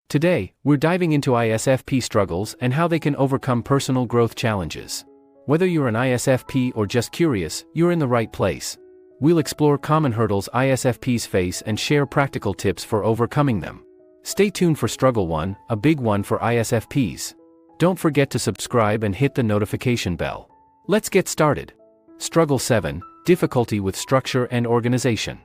Today, we're diving into ISFP struggles and how they can overcome personal growth challenges. Whether you're an ISFP or just curious, you're in the right place. We'll explore common hurdles ISFPs face and share practical tips for overcoming them. Stay tuned for Struggle 1, a big one for ISFPs. Don't forget to subscribe and hit the notification bell. Let's get started. Struggle 7, difficulty with structure and organization.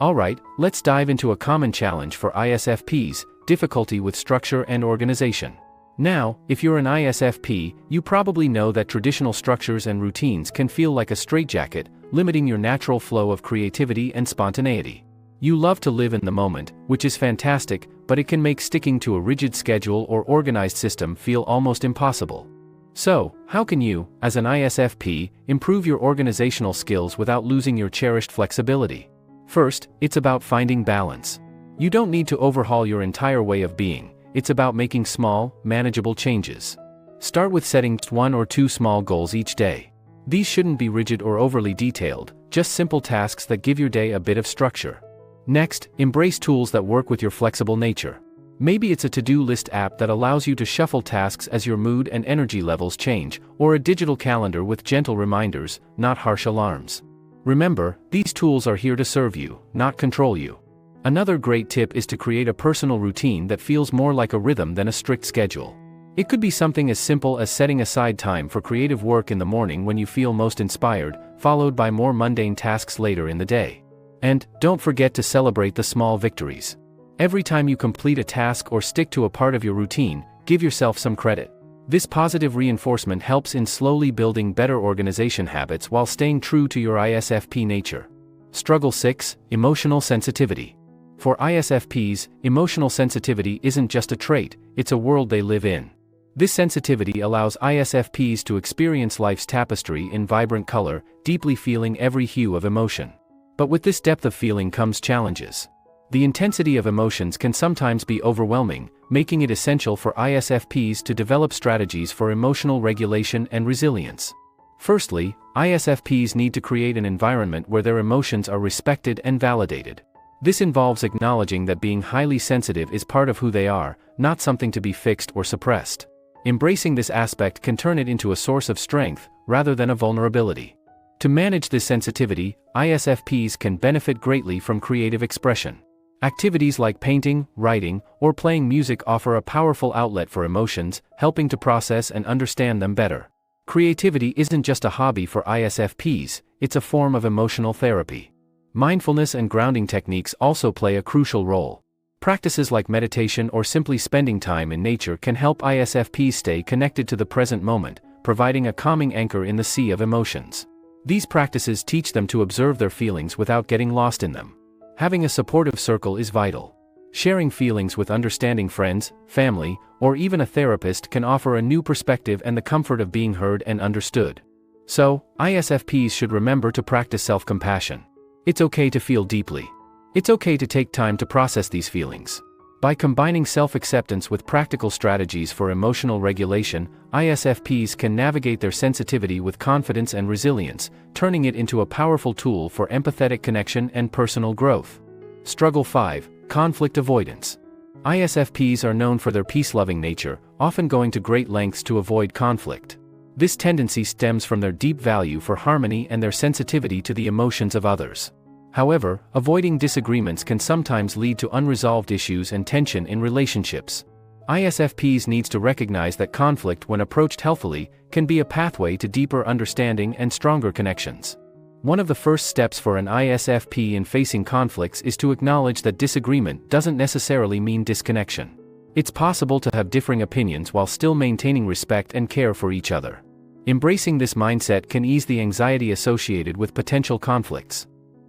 Alright, let's dive into a common challenge for ISFPs, difficulty with structure and organization. Now, if you're an ISFP, you probably know that traditional structures and routines can feel like a straitjacket, limiting your natural flow of creativity and spontaneity. You love to live in the moment, which is fantastic, but it can make sticking to a rigid schedule or organized system feel almost impossible. So, how can you, as an ISFP, improve your organizational skills without losing your cherished flexibility? First, it's about finding balance. You don't need to overhaul your entire way of being. It's about making small, manageable changes. Start with setting 1 or 2 small goals each day. These shouldn't be rigid or overly detailed, just simple tasks that give your day a bit of structure. Next, embrace tools that work with your flexible nature. Maybe it's a to-do list app that allows you to shuffle tasks as your mood and energy levels change, or a digital calendar with gentle reminders, not harsh alarms. Remember, these tools are here to serve you, not control you. Another great tip is to create a personal routine that feels more like a rhythm than a strict schedule. It could be something as simple as setting aside time for creative work in the morning when you feel most inspired, followed by more mundane tasks later in the day. And don't forget to celebrate the small victories. Every time you complete a task or stick to a part of your routine, give yourself some credit. This positive reinforcement helps in slowly building better organization habits while staying true to your ISFP nature. Struggle 6, emotional sensitivity. For ISFPs, emotional sensitivity isn't just a trait, it's a world they live in. This sensitivity allows ISFPs to experience life's tapestry in vibrant color, deeply feeling every hue of emotion. But with this depth of feeling comes challenges. The intensity of emotions can sometimes be overwhelming, making it essential for ISFPs to develop strategies for emotional regulation and resilience. Firstly, ISFPs need to create an environment where their emotions are respected and validated. This involves acknowledging that being highly sensitive is part of who they are, not something to be fixed or suppressed. Embracing this aspect can turn it into a source of strength, rather than a vulnerability. To manage this sensitivity, ISFPs can benefit greatly from creative expression. Activities like painting, writing, or playing music offer a powerful outlet for emotions, helping to process and understand them better. Creativity isn't just a hobby for ISFPs, it's a form of emotional therapy. Mindfulness and grounding techniques also play a crucial role. Practices like meditation or simply spending time in nature can help ISFPs stay connected to the present moment, providing a calming anchor in the sea of emotions. These practices teach them to observe their feelings without getting lost in them. Having a supportive circle is vital. Sharing feelings with understanding friends, family, or even a therapist can offer a new perspective and the comfort of being heard and understood. So, ISFPs should remember to practice self-compassion. It's okay to feel deeply. It's okay to take time to process these feelings. By combining self-acceptance with practical strategies for emotional regulation, ISFPs can navigate their sensitivity with confidence and resilience, turning it into a powerful tool for empathetic connection and personal growth. Struggle 5, conflict avoidance. ISFPs are known for their peace-loving nature, often going to great lengths to avoid conflict. This tendency stems from their deep value for harmony and their sensitivity to the emotions of others. However, avoiding disagreements can sometimes lead to unresolved issues and tension in relationships. ISFPs needs to recognize that conflict, when approached healthily, can be a pathway to deeper understanding and stronger connections. One of the first steps for an ISFP in facing conflicts is to acknowledge that disagreement doesn't necessarily mean disconnection. It's possible to have differing opinions while still maintaining respect and care for each other. Embracing this mindset can ease the anxiety associated with potential conflicts.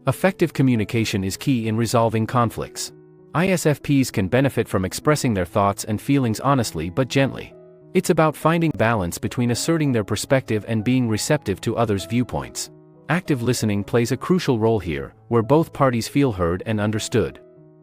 Effective communication is key in resolving conflicts. ISFPs can benefit from expressing their thoughts and feelings honestly but gently. It's about finding balance between asserting their perspective and being receptive to others' viewpoints. Active listening plays a crucial role here, where both parties feel heard and understood.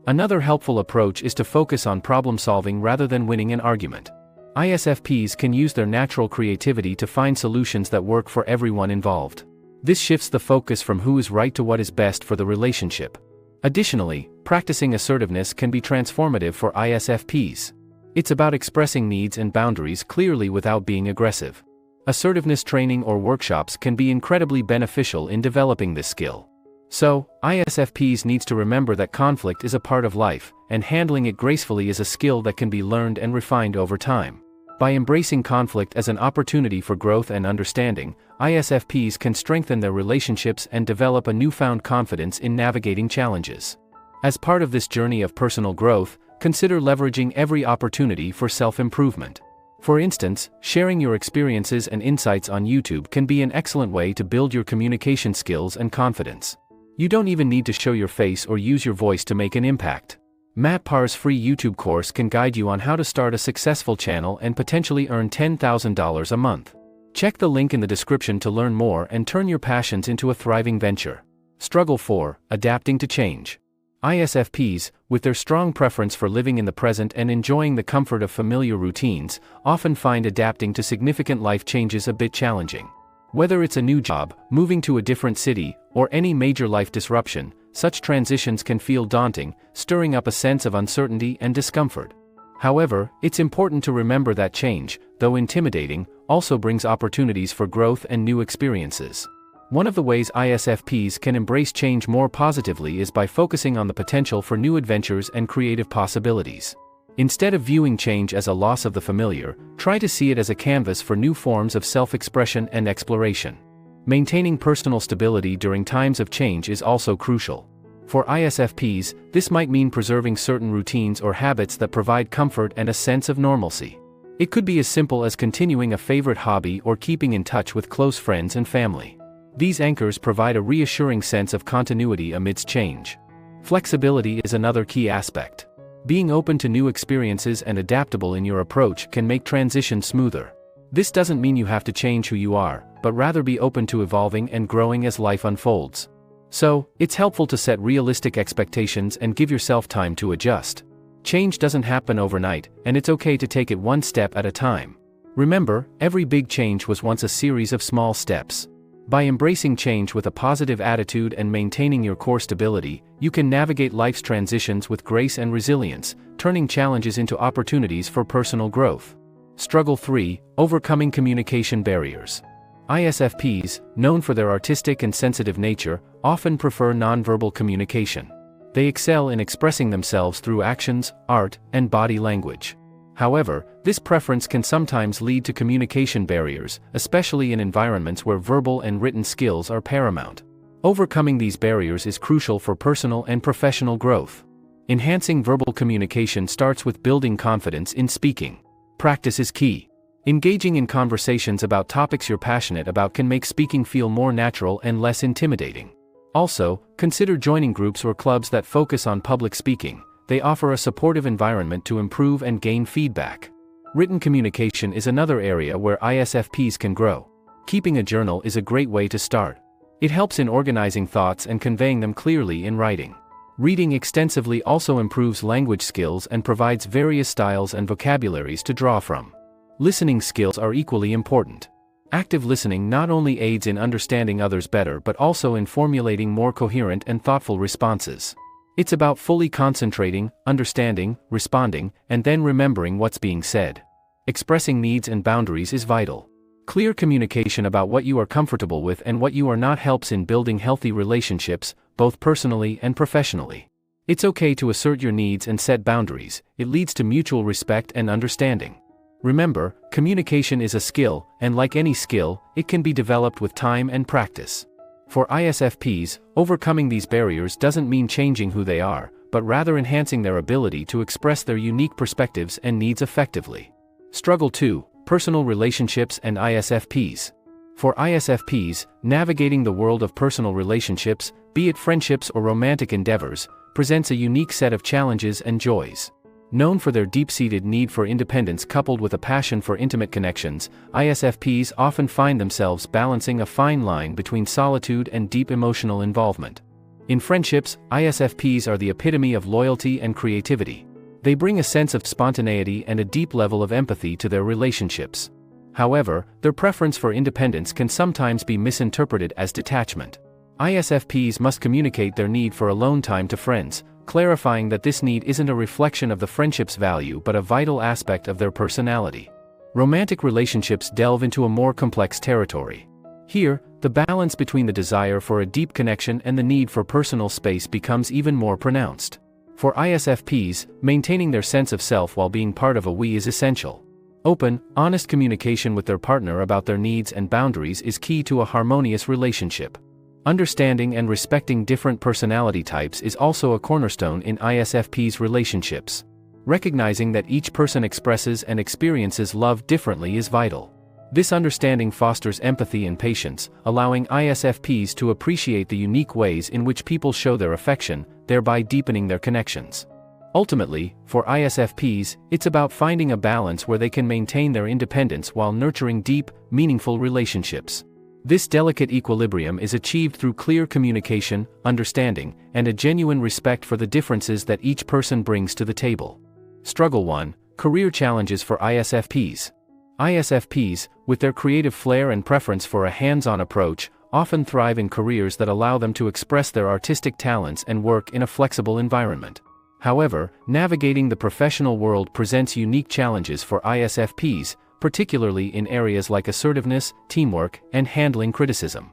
Another helpful approach is to focus on problem solving rather than winning an argument. ISFPs can use their natural creativity to find solutions that work for everyone involved. This shifts the focus from who is right to what is best for the relationship. Additionally, practicing assertiveness can be transformative for ISFPs. It's about expressing needs and boundaries clearly without being aggressive. Assertiveness training or workshops can be incredibly beneficial in developing this skill. So, ISFPs needs to remember that conflict is a part of life, and handling it gracefully is a skill that can be learned and refined over time. By embracing conflict as an opportunity for growth and understanding, ISFPs can strengthen their relationships and develop a newfound confidence in navigating challenges. As part of this journey of personal growth, consider leveraging every opportunity for self-improvement. For instance, sharing your experiences and insights on YouTube can be an excellent way to build your communication skills and confidence. You don't even need to show your face or use your voice to make an impact. Matt Parr's free YouTube course can guide you on how to start a successful channel and potentially earn $10,000 a month. Check the link in the description to learn more and turn your passions into a thriving venture. Struggle 4. Adapting to change. ISFPs, with their strong preference for living in the present and enjoying the comfort of familiar routines, often find adapting to significant life changes a bit challenging. Whether it's a new job, moving to a different city, or any major life disruption, such transitions can feel daunting, stirring up a sense of uncertainty and discomfort. However, it's important to remember that change, though intimidating, also brings opportunities for growth and new experiences. One of the ways ISFPs can embrace change more positively is by focusing on the potential for new adventures and creative possibilities. Instead of viewing change as a loss of the familiar, try to see it as a canvas for new forms of self-expression and exploration. Maintaining personal stability during times of change is also crucial. For ISFPs, this might mean preserving certain routines or habits that provide comfort and a sense of normalcy. It could be as simple as continuing a favorite hobby or keeping in touch with close friends and family. These anchors provide a reassuring sense of continuity amidst change. Flexibility is another key aspect. Being open to new experiences and adaptable in your approach can make transition smoother. This doesn't mean you have to change who you are, but rather be open to evolving and growing as life unfolds. So, it's helpful to set realistic expectations and give yourself time to adjust. Change doesn't happen overnight, and it's okay to take it one step at a time. Remember, every big change was once a series of small steps. By embracing change with a positive attitude and maintaining your core stability, you can navigate life's transitions with grace and resilience, turning challenges into opportunities for personal growth. Struggle 3. Overcoming communication barriers. ISFPs, known for their artistic and sensitive nature, often prefer nonverbal communication. They excel in expressing themselves through actions, art, and body language. However, this preference can sometimes lead to communication barriers, especially in environments where verbal and written skills are paramount. Overcoming these barriers is crucial for personal and professional growth. Enhancing verbal communication starts with building confidence in speaking. Practice is key. Engaging in conversations about topics you're passionate about can make speaking feel more natural and less intimidating. Also, consider joining groups or clubs that focus on public speaking. They offer a supportive environment to improve and gain feedback. Written communication is another area where ISFPs can grow. Keeping a journal is a great way to start. It helps in organizing thoughts and conveying them clearly in writing. Reading extensively also improves language skills and provides various styles and vocabularies to draw from. Listening skills are equally important. Active listening not only aids in understanding others better but also in formulating more coherent and thoughtful responses. It's about fully concentrating, understanding, responding, and then remembering what's being said. Expressing needs and boundaries is vital. Clear communication about what you are comfortable with and what you are not helps in building healthy relationships, both personally and professionally. It's okay to assert your needs and set boundaries. It leads to mutual respect and understanding. Remember, communication is a skill, and like any skill, it can be developed with time and practice. For ISFPs, overcoming these barriers doesn't mean changing who they are, but rather enhancing their ability to express their unique perspectives and needs effectively. Struggle 2. Personal relationships and ISFPs. For ISFPs, navigating the world of personal relationships, be it friendships or romantic endeavors, presents a unique set of challenges and joys. Known for their deep-seated need for independence coupled with a passion for intimate connections, ISFPs often find themselves balancing a fine line between solitude and deep emotional involvement. In friendships, ISFPs are the epitome of loyalty and creativity. They bring a sense of spontaneity and a deep level of empathy to their relationships. However, their preference for independence can sometimes be misinterpreted as detachment. ISFPs must communicate their need for alone time to friends, clarifying that this need isn't a reflection of the friendship's value but a vital aspect of their personality. Romantic relationships delve into a more complex territory. Here, the balance between the desire for a deep connection and the need for personal space becomes even more pronounced. For ISFPs, maintaining their sense of self while being part of a we is essential. Open, honest communication with their partner about their needs and boundaries is key to a harmonious relationship. Understanding and respecting different personality types is also a cornerstone in ISFPs' relationships. Recognizing that each person expresses and experiences love differently is vital. This understanding fosters empathy and patience, allowing ISFPs to appreciate the unique ways in which people show their affection, thereby deepening their connections. Ultimately, for ISFPs, it's about finding a balance where they can maintain their independence while nurturing deep, meaningful relationships. This delicate equilibrium is achieved through clear communication, understanding, and a genuine respect for the differences that each person brings to the table. Struggle 1: Career challenges for ISFPs. ISFPs, with their creative flair and preference for a hands-on approach, often thrive in careers that allow them to express their artistic talents and work in a flexible environment. However, navigating the professional world presents unique challenges for ISFPs, particularly in areas like assertiveness, teamwork, and handling criticism.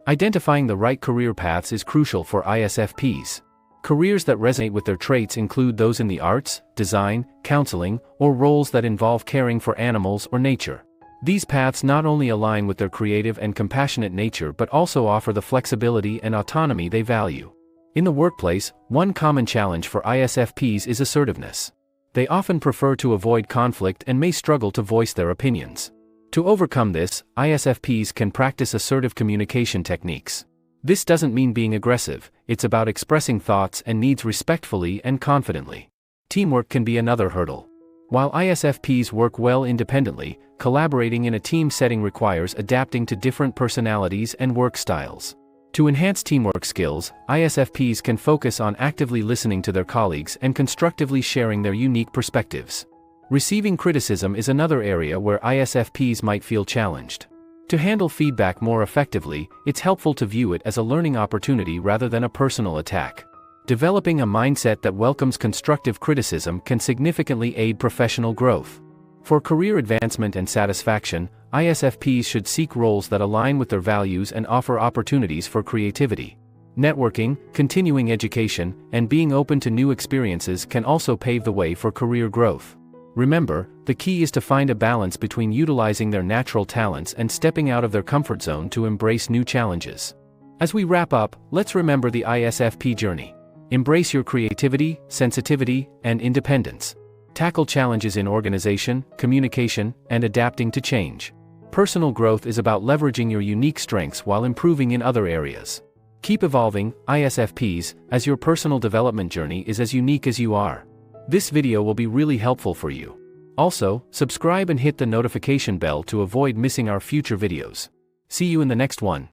Identifying the right career paths is crucial for ISFPs. Careers that resonate with their traits include those in the arts, design, counseling, or roles that involve caring for animals or nature. These paths not only align with their creative and compassionate nature but also offer the flexibility and autonomy they value. In the workplace, one common challenge for ISFPs is assertiveness. They often prefer to avoid conflict and may struggle to voice their opinions. To overcome this, ISFPs can practice assertive communication techniques. This doesn't mean being aggressive, it's about expressing thoughts and needs respectfully and confidently. Teamwork can be another hurdle. While ISFPs work well independently, collaborating in a team setting requires adapting to different personalities and work styles. To enhance teamwork skills, ISFPs can focus on actively listening to their colleagues and constructively sharing their unique perspectives. Receiving criticism is another area where ISFPs might feel challenged. To handle feedback more effectively, it's helpful to view it as a learning opportunity rather than a personal attack. Developing a mindset that welcomes constructive criticism can significantly aid professional growth. For career advancement and satisfaction, ISFPs should seek roles that align with their values and offer opportunities for creativity. Networking, continuing education, and being open to new experiences can also pave the way for career growth. Remember, the key is to find a balance between utilizing their natural talents and stepping out of their comfort zone to embrace new challenges. As we wrap up, let's remember the ISFP journey. Embrace your creativity, sensitivity, and independence. Tackle challenges in organization, communication, and adapting to change. Personal growth is about leveraging your unique strengths while improving in other areas. Keep evolving, ISFPs, as your personal development journey is as unique as you are. This video will be really helpful for you. Also, subscribe and hit the notification bell to avoid missing our future videos. See you in the next one.